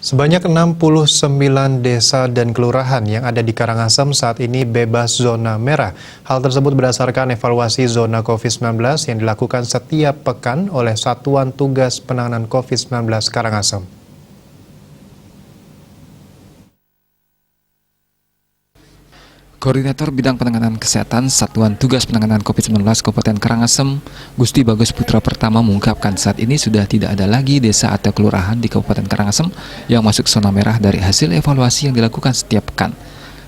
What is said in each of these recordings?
Sebanyak 69 desa dan kelurahan yang ada di Karangasem saat ini bebas zona merah. Hal tersebut berdasarkan evaluasi zona COVID-19 yang dilakukan setiap pekan oleh Satuan Tugas Penanganan COVID-19 Karangasem. Koordinator Bidang Penanganan Kesehatan Satuan Tugas Penanganan COVID-19 Kabupaten Karangasem, Gusti Bagus Putra Pertama mengungkapkan saat ini sudah tidak ada lagi desa atau kelurahan di Kabupaten Karangasem yang masuk zona merah dari hasil evaluasi yang dilakukan setiap pekan.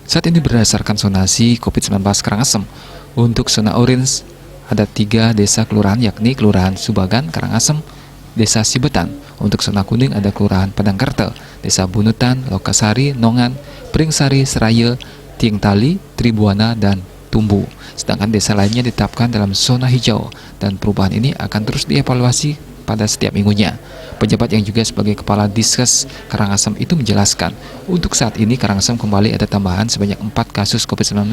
Saat ini berdasarkan zonasi COVID-19 Karangasem, untuk zona orange ada 3 desa kelurahan yakni Kelurahan Subagan, Karangasem, Desa Sibetan. Untuk zona kuning ada Kelurahan Padangkerte, Desa Bunutan, Lokasari, Nongan, Pringsari, Seraya, Tiengtali, Tribuana, dan Tumbu. Sedangkan desa lainnya ditetapkan dalam zona hijau dan perubahan ini akan terus dievaluasi pada setiap minggunya. Pejabat yang juga sebagai Kepala Diskes Karangasem itu menjelaskan, untuk saat ini Karangasem kembali ada tambahan sebanyak 4 kasus COVID-19,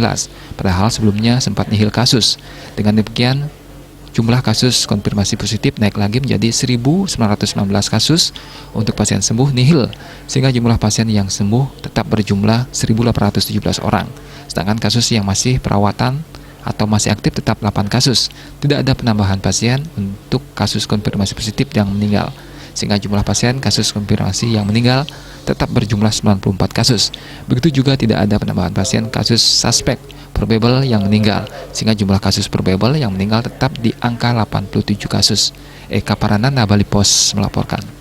padahal sebelumnya sempat nihil kasus. Dengan demikian, jumlah kasus konfirmasi positif naik lagi menjadi 1.919 kasus, untuk pasien sembuh nihil, sehingga jumlah pasien yang sembuh tetap berjumlah 1.817 orang. Sedangkan kasus yang masih perawatan atau masih aktif tetap 8 kasus. Tidak ada penambahan pasien untuk kasus konfirmasi positif yang meninggal, sehingga jumlah pasien kasus konfirmasi yang meninggal tetap berjumlah 94 kasus. Begitu juga tidak ada penambahan pasien kasus suspek probable yang meninggal, sehingga jumlah kasus probable yang meninggal tetap di angka 87 kasus. Eka Paranana, Bali Pos melaporkan.